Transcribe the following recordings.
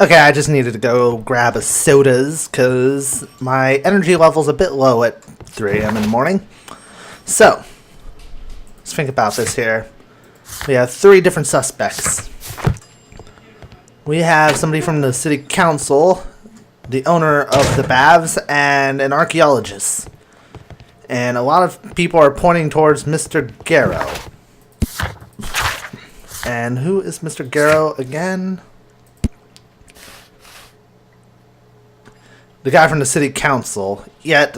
Okay, I just needed to go grab a sodas because my energy level's a bit low at 3 a.m. in the morning. So, let's think about this here. We have 3 different suspects. We have somebody from the city council, the owner of the baths, and an archaeologist. And a lot of people are pointing towards Mr. Garrow. And who is Mr. Garrow again? The guy from the city council. Yet,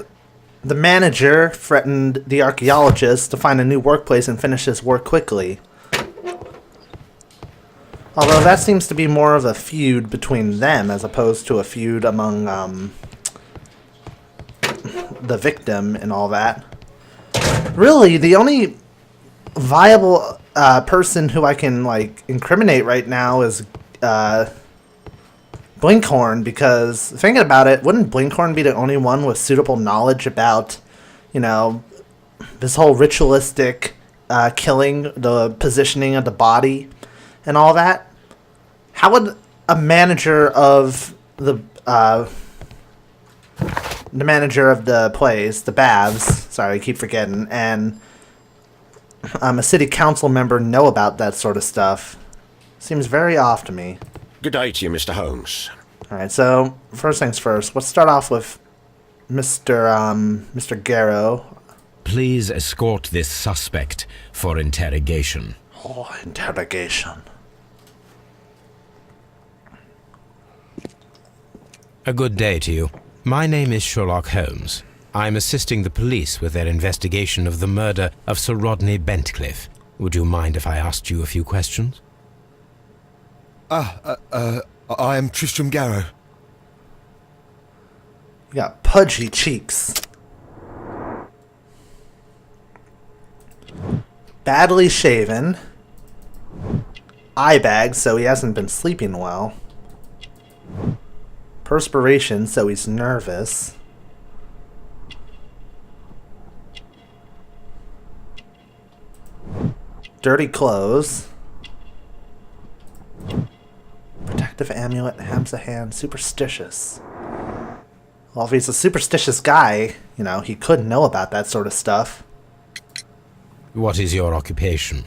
the manager threatened the archaeologist to find a new workplace and finish his work quickly. Although that seems to be more of a feud between them as opposed to a feud among the victim and all that. Really, the only viable person who I can incriminate right now is Blinkhorn, because thinking about it, wouldn't Blinkhorn be the only one with suitable knowledge about, this whole ritualistic killing, the positioning of the body, and all that? How would a manager of the manager of the place, the baths, sorry, I keep forgetting, and a city council member know about that sort of stuff? Seems very off to me. Good day to you, Mr. Holmes. Alright, so, first things first, let's start off with Mr. Garrow. Please escort this suspect for interrogation. Oh, interrogation. A good day to you. My name is Sherlock Holmes. I'm assisting the police with their investigation of the murder of Sir Rodney Bentcliffe. Would you mind if I asked you a few questions? I am Tristram Garrow. You got pudgy cheeks. Badly shaven. Eye bags, so he hasn't been sleeping well. Perspiration, so he's nervous. Dirty clothes. Protective amulet, hams a hand, superstitious. Well, if he's a superstitious guy, he could know about that sort of stuff. What is your occupation?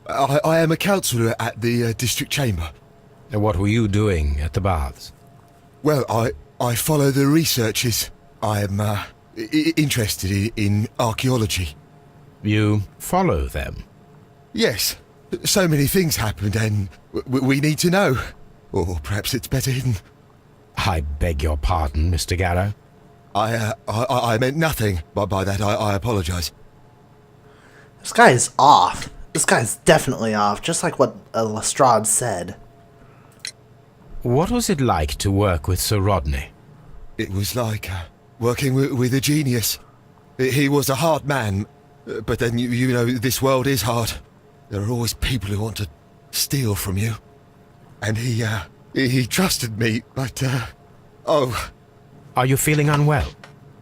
I am a councillor at the district chamber. And what were you doing at the baths? Well, I follow the researches. I am interested in archaeology. You follow them? Yes. So many things happened and we need to know. Or perhaps it's better hidden. I beg your pardon, Mr. Garrow. I meant nothing by that. I apologise. This guy is off. This guy's definitely off, just like what Lestrade said. What was it like to work with Sir Rodney? It was like working with a genius. He was a hard man, but then you know this world is hard. There are always people who want to steal from you. And he trusted me, but oh. Are you feeling unwell?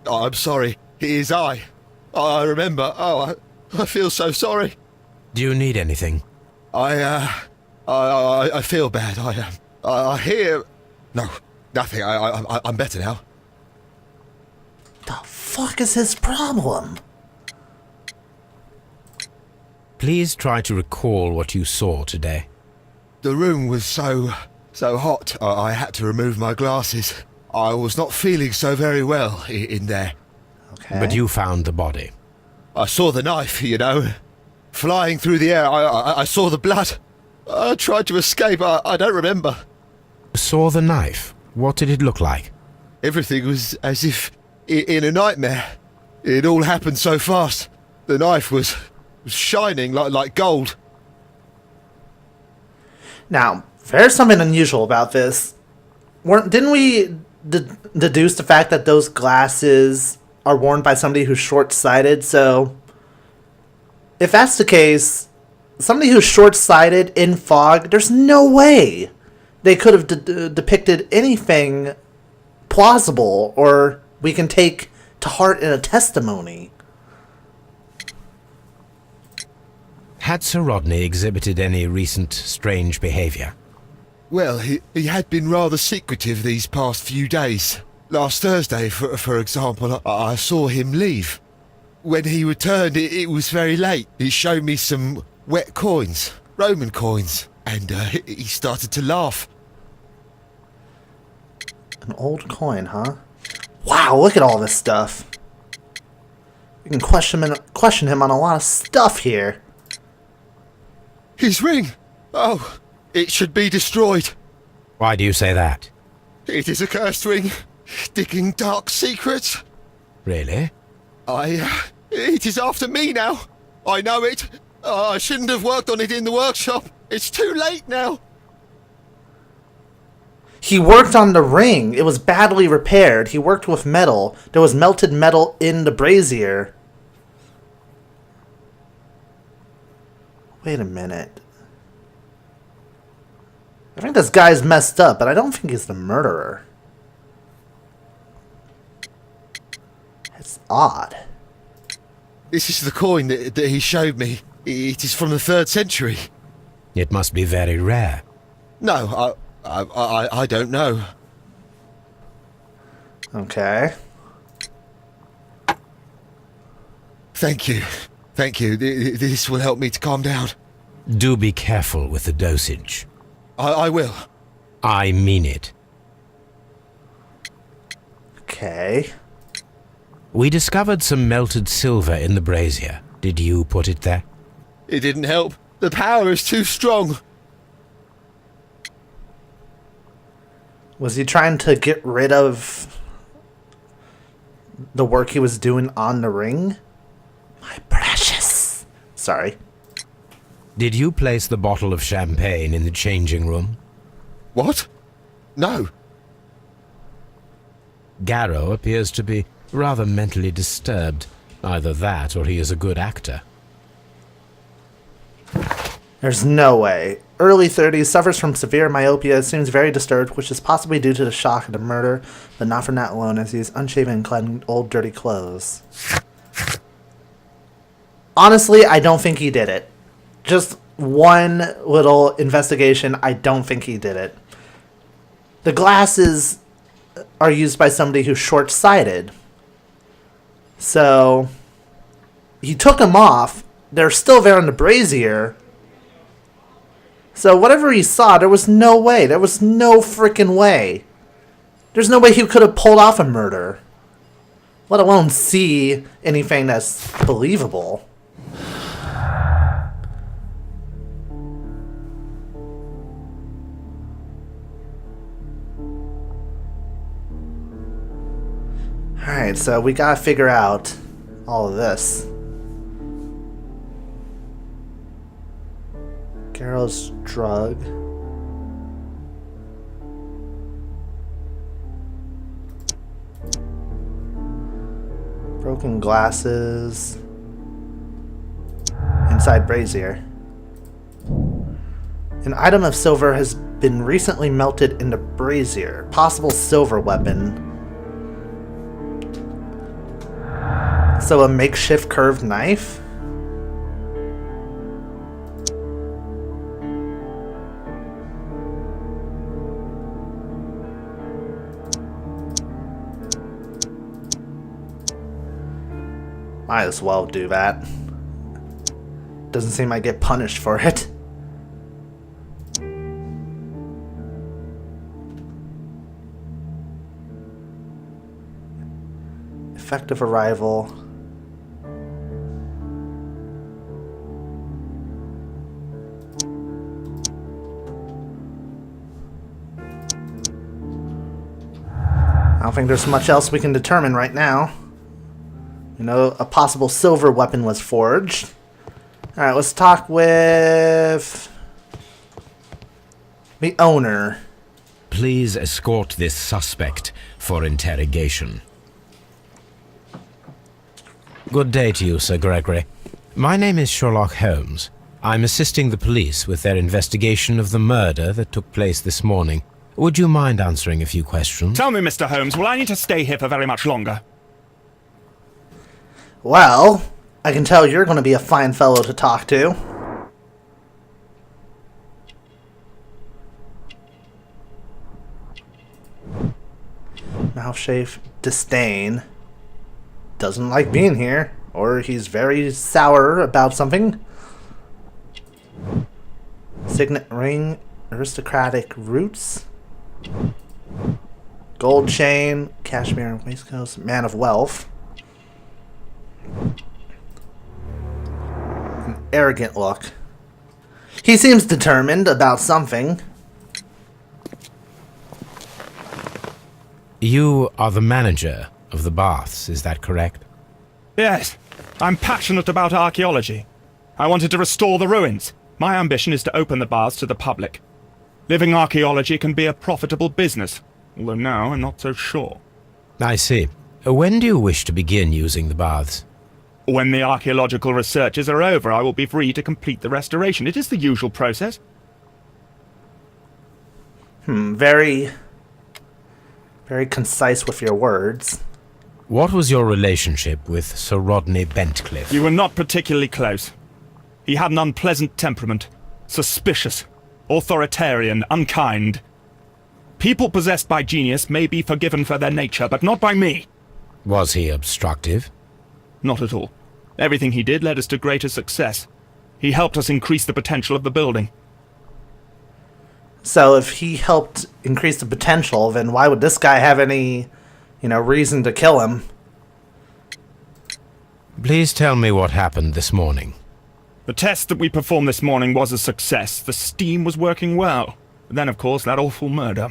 Oh, I'm sorry. It is I remember. Oh, I feel so sorry. Do you need anything? I feel bad. I hear... No, nothing. I'm better now. The fuck is his problem? Please try to recall what you saw today. The room was so hot, I had to remove my glasses. I was not feeling so very well in there. Okay. But you found the body. I saw the knife, flying through the air. I saw the blood. I tried to escape. I don't remember. Saw the knife? What did it look like? Everything was as if in a nightmare. It all happened so fast. The knife was shining like gold. Now, there's something unusual about this. Didn't we deduce the fact that those glasses are worn by somebody who's short-sighted? So, if that's the case, somebody who's short-sighted in fog, there's no way they could have depicted anything plausible or we can take to heart in a testimony. Had Sir Rodney exhibited any recent strange behavior? Well, he had been rather secretive these past few days. Last Thursday, for example, I saw him leave. When he returned, it was very late. He showed me some wet coins, Roman coins, and he started to laugh. An old coin, huh? Wow, look at all this stuff. We can question him on a lot of stuff here. His ring! Oh, it should be destroyed. Why do you say that? It is a cursed ring, digging dark secrets. Really? It is after me now. I know it. I shouldn't have worked on it in the workshop. It's too late now. He worked on the ring. It was badly repaired. He worked with metal. There was melted metal in the brazier. Wait a minute. I think this guy's messed up, but I don't think he's the murderer. It's odd. This is the coin that he showed me. It is from the 3rd century. It must be very rare. No, I don't know. Okay. Thank you. Thank you. This will help me to calm down. Do be careful with the dosage. I will. I mean it. Okay. We discovered some melted silver in the brazier. Did you put it there? It didn't help. The power is too strong. Was he trying to get rid of the work he was doing on the ring? My precious. Sorry. Did you place the bottle of champagne in the changing room? What? No. Garrow appears to be rather mentally disturbed. Either that or he is a good actor. There's no way. Early 30s, suffers from severe myopia, seems very disturbed, which is possibly due to the shock of the murder, but not from that alone, as he is unshaven and clad in old, dirty clothes. Honestly, I don't think he did it. Just one little investigation, I don't think he did it. The glasses are used by somebody who's short-sighted. So, he took them off. They're still there in the brazier. So whatever he saw, there was no way. There was no freaking way. There's no way he could have pulled off a murder. Let alone see anything that's believable. Alright, so we gotta figure out all of this. Garrow's drug. Broken glasses. Inside brazier. An item of silver has been recently melted in the brazier. Possible silver weapon. So a makeshift curved knife? Might as well do that. Doesn't seem I get punished for it. Effective arrival. I don't think there's much else we can determine right now. You know, a possible silver weapon was forged. Alright, let's talk with the owner. Please escort this suspect for interrogation. Good day to you, Sir Gregory. My name is Sherlock Holmes. I'm assisting the police with their investigation of the murder that took place this morning. Would you mind answering a few questions? Tell me, Mr. Holmes, will I need to stay here for very much longer? Well, I can tell you're going to be a fine fellow to talk to. Mouthshave disdain. Doesn't like being here, or he's very sour about something. Signet ring, aristocratic roots. Gold chain, cashmere waistcoat, man of wealth. An arrogant look. He seems determined about something. You are the manager of the baths, is that correct? Yes, I'm passionate about archaeology. I wanted to restore the ruins. My ambition is to open the baths to the public. Living archaeology can be a profitable business, although now I'm not so sure. I see. When do you wish to begin using the baths? When the archaeological researches are over, I will be free to complete the restoration. It is the usual process. Very concise with your words. What was your relationship with Sir Rodney Bentcliffe? You were not particularly close. He had an unpleasant temperament. Suspicious, authoritarian, unkind. People possessed by genius may be forgiven for their nature, but not by me. Was he obstructive? Not at all. Everything he did led us to greater success. He helped us increase the potential of the building. So if he helped increase the potential, then why would this guy have any, reason to kill him? Please tell me what happened this morning. The test that we performed this morning was a success. The steam was working well. But then, of course, that awful murder.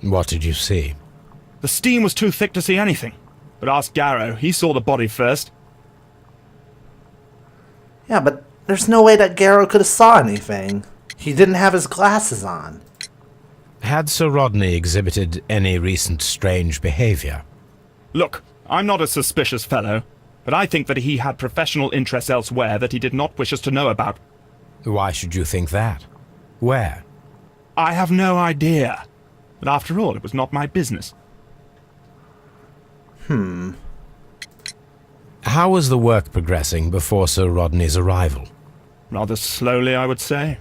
What did you see? The steam was too thick to see anything. But ask Garrow. He saw the body first. Yeah, but there's no way that Garrow could have saw anything. He didn't have his glasses on. Had Sir Rodney exhibited any recent strange behavior? Look, I'm not a suspicious fellow, but I think that he had professional interests elsewhere that he did not wish us to know about. Why should you think that? Where? I have no idea. But after all, it was not my business. How was the work progressing before Sir Rodney's arrival? Rather slowly, I would say.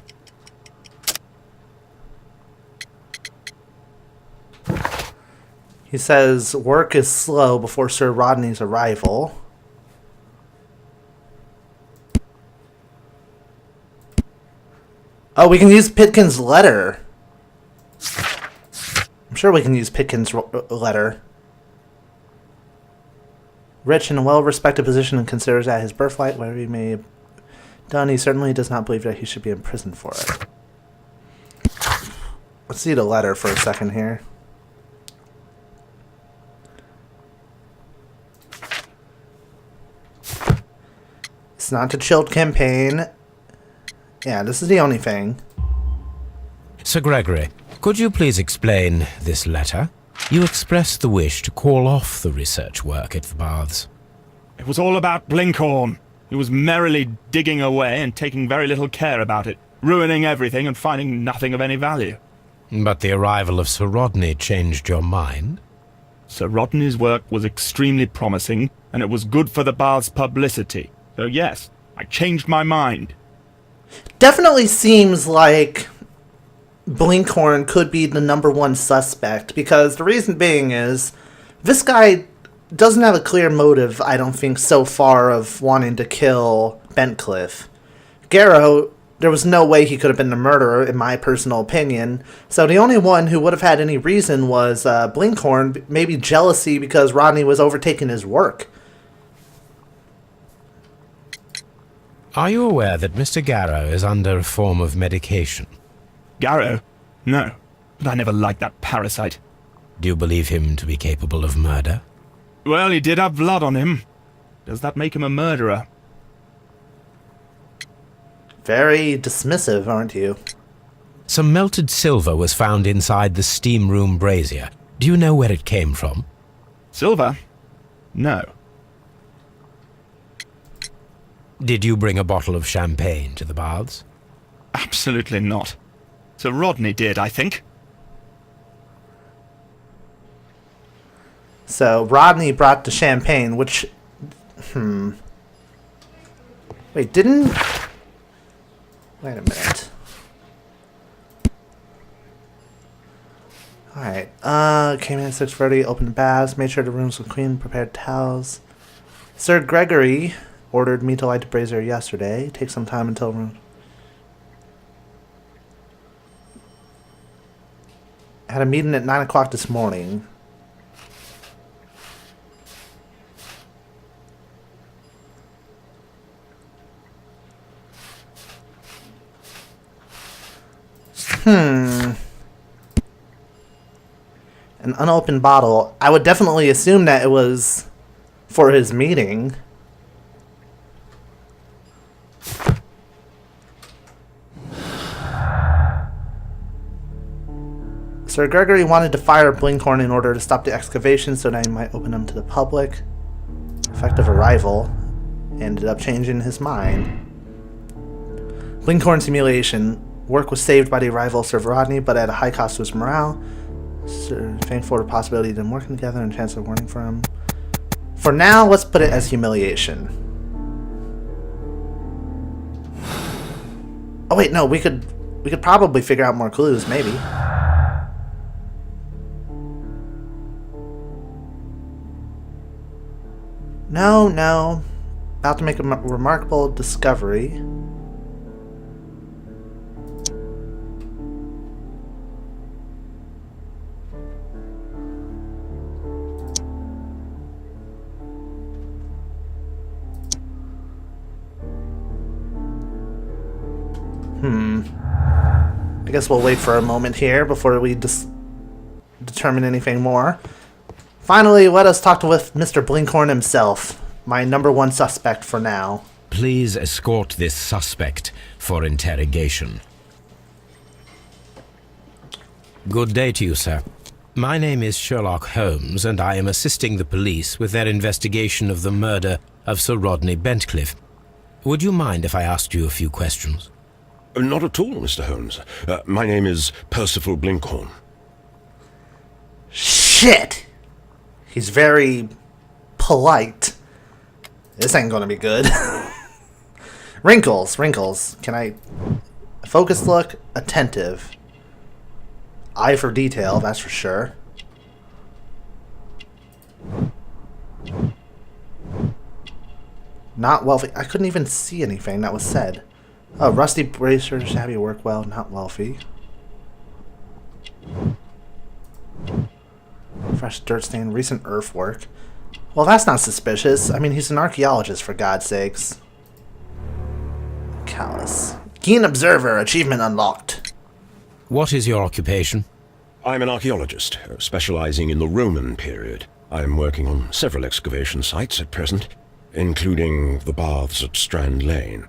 He says work is slow before Sir Rodney's arrival. Oh, we can use Pitkin's letter. I'm sure we can use Pitkin's letter. Rich in a well-respected position and considers that his birthright, whatever he may have done, he certainly does not believe that he should be imprisoned for it. Let's see the letter for a second here. It's not a chilled campaign. Yeah, this is the only thing. Sir Gregory, could you please explain this letter? You expressed the wish to call off the research work at the baths. It was all about Blinkhorn. He was merrily digging away and taking very little care about it, ruining everything and finding nothing of any value. But the arrival of Sir Rodney changed your mind? Sir Rodney's work was extremely promising, and it was good for the bath's publicity. So yes, I changed my mind. Definitely seems like Blinkhorn could be the #1 suspect, because the reason being is this guy doesn't have a clear motive, I don't think, so far of wanting to kill Bentcliffe. Garrow, there was no way he could have been the murderer, in my personal opinion. So the only one who would have had any reason was Blinkhorn, maybe jealousy because Rodney was overtaking his work. Are you aware that Mr. Garrow is under a form of medication? Garrow? No, but I never liked that parasite. Do you believe him to be capable of murder? Well, he did have blood on him. Does that make him a murderer? Very dismissive, aren't you? Some melted silver was found inside the steam room brazier. Do you know where it came from? Silver? No. Did you bring a bottle of champagne to the baths? Absolutely not. Sir Rodney did, I think. So Rodney brought the champagne, which... Wait, didn't... Wait a minute. Alright. Came in at 6:30, opened the baths, made sure the rooms were clean, prepared towels. Sir Gregory ordered me to light the brazier yesterday. Take some time until room. Had a meeting at 9 o'clock this morning. An unopened bottle. I would definitely assume that it was for his meeting. Sir Gregory wanted to fire Blinkhorn in order to stop the excavation so that he might open them to the public. Effective arrival. Ended up changing his mind. Blinkhorn's humiliation. Work was saved by the arrival of Sir Rodney, but at a high cost to his morale. Sir, thankful for the possibility of them working together and a chance of warning for him. For now, let's put it as humiliation. Oh wait, no, we could probably figure out more clues, maybe. No. About to make a remarkable discovery. I guess we'll wait for a moment here before we determine anything more. Finally, let us talk with Mr. Blinkhorn himself, my number one suspect for now. Please escort this suspect for interrogation. Good day to you, sir. My name is Sherlock Holmes, and I am assisting the police with their investigation of the murder of Sir Rodney Bentcliffe. Would you mind if I asked you a few questions? Not at all, Mr. Holmes. My name is Percival Blinkhorn. Shit! He's very polite. This ain't gonna be good. Wrinkles. Can I... Focus look, attentive. Eye for detail, that's for sure. Not wealthy. I couldn't even see anything that was said. Oh, rusty bracer, shabby work well, not wealthy. Fresh dirt stain, recent earthwork. Well, that's not suspicious. I mean, he's an archaeologist, for God's sakes. Callous. Keen observer, achievement unlocked. What is your occupation? I'm an archaeologist, specializing in the Roman period. I'm working on several excavation sites at present, including the baths at Strand Lane.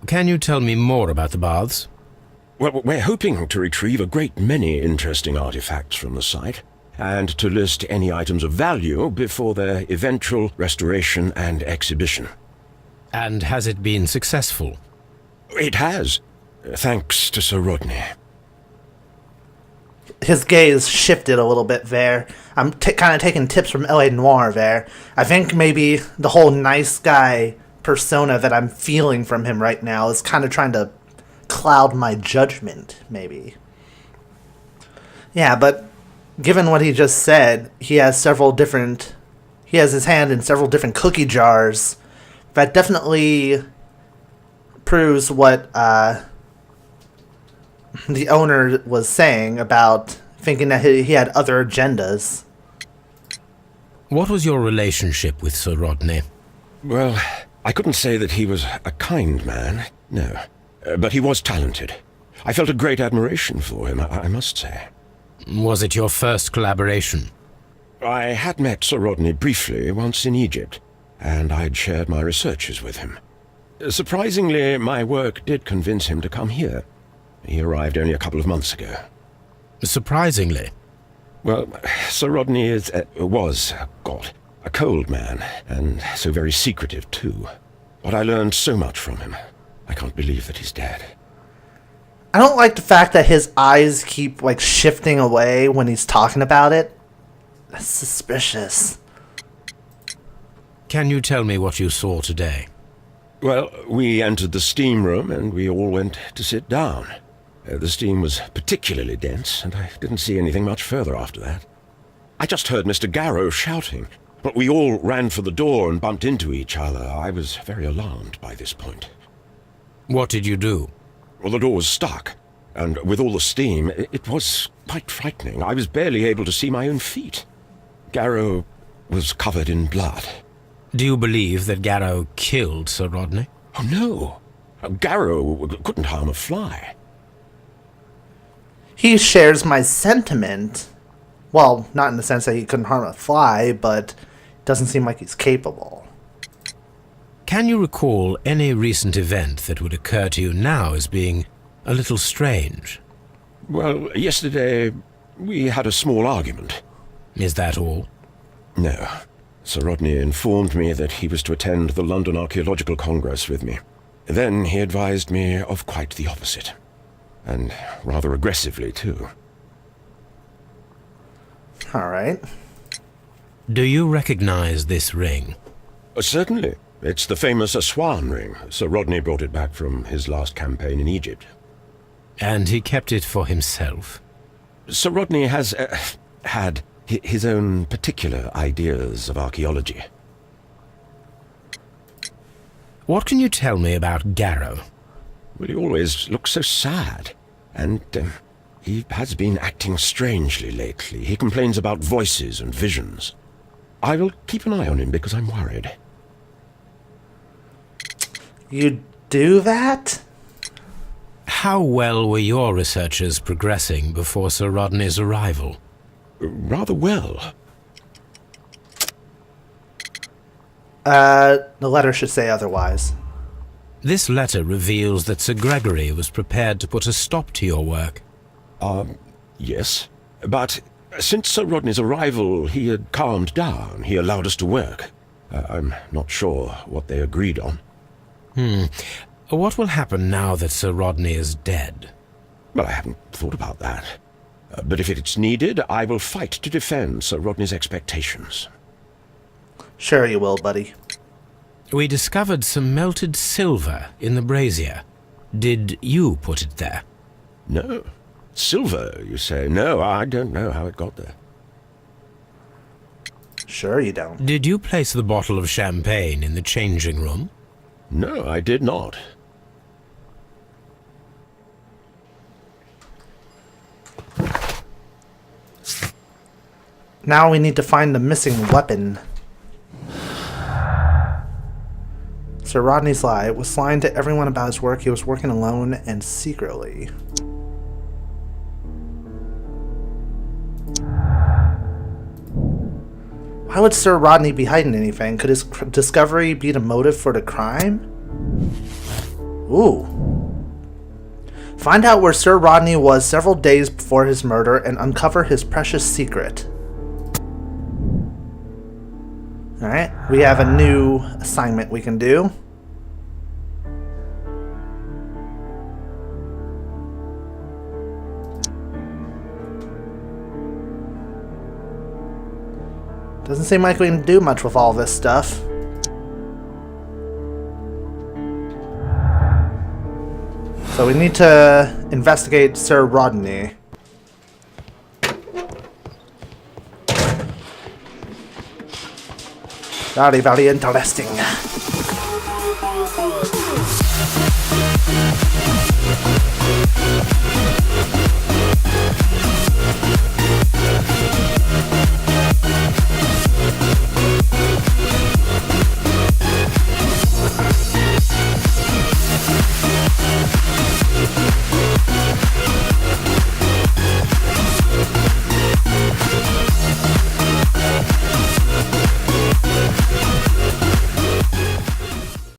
Can you tell me more about the baths? Well, we're hoping to retrieve a great many interesting artifacts from the site, and to list any items of value before their eventual restoration and exhibition. And has it been successful? It has, thanks to Sir Rodney. His gaze shifted a little bit there. I'm kind of taking tips from L.A. Noire there. I think maybe the whole nice guy persona that I'm feeling from him right now is kind of trying to cloud my judgment, maybe. Yeah, but given what he just said, he has his hand in several different cookie jars. That definitely proves what the owner was saying about thinking that he had other agendas. What was your relationship with Sir Rodney? Well, I couldn't say that he was a kind man, no. But he was talented. I felt a great admiration for him, I must say. Was it your first collaboration? I had met Sir Rodney briefly once in Egypt, and I'd shared my researches with him. Surprisingly, my work did convince him to come here. He arrived only a couple of months ago. Surprisingly? Well, Sir Rodney was a cold man, and so very secretive too. But I learned so much from him. I can't believe that he's dead. I don't like the fact that his eyes keep, shifting away when he's talking about it. That's suspicious. Can you tell me what you saw today? Well, we entered the steam room, and we all went to sit down. The steam was particularly dense, and I didn't see anything much further after that. I just heard Mr. Garrow shouting, but we all ran for the door and bumped into each other. I was very alarmed by this point. What did you do? Well, the door was stuck, and with all the steam, it was quite frightening. I was barely able to see my own feet. Garrow was covered in blood. Do you believe that Garrow killed Sir Rodney? Oh, no. Garrow couldn't harm a fly. He shares my sentiment. Well, not in the sense that he couldn't harm a fly, but doesn't seem like he's capable. Can you recall any recent event that would occur to you now as being a little strange? Well, yesterday we had a small argument. Is that all? No. Sir Rodney informed me that he was to attend the London Archaeological Congress with me. Then he advised me of quite the opposite. And rather aggressively, too. All right. Do you recognize this ring? Certainly. It's the famous Aswan ring. Sir Rodney brought it back from his last campaign in Egypt. And he kept it for himself? Sir Rodney has had his own particular ideas of archaeology. What can you tell me about Garrow? Well, he always looks so sad. And he has been acting strangely lately. He complains about voices and visions. I will keep an eye on him because I'm worried. You do that? How well were your researches progressing before Sir Rodney's arrival? Rather well. The letter should say otherwise. This letter reveals that Sir Gregory was prepared to put a stop to your work. Yes. But since Sir Rodney's arrival, he had calmed down. He allowed us to work. I'm not sure what they agreed on. What will happen now that Sir Rodney is dead? Well, I haven't thought about that. But if it's needed, I will fight to defend Sir Rodney's expectations. Sure you will, buddy. We discovered some melted silver in the brazier. Did you put it there? No. Silver, you say? No, I don't know how it got there. Sure you don't. Did you place the bottle of champagne in the changing room? No, I did not. Now we need to find the missing weapon. Sir Rodney's lie was lying to everyone about his work. He was working alone and secretly. Why would Sir Rodney be hiding anything? Could his discovery be the motive for the crime? Ooh. Find out where Sir Rodney was several days before his murder and uncover his precious secret. Alright, we have a new assignment we can do. Doesn't seem like we can do much with all this stuff. So we need to investigate Sir Rodney. Very, very interesting.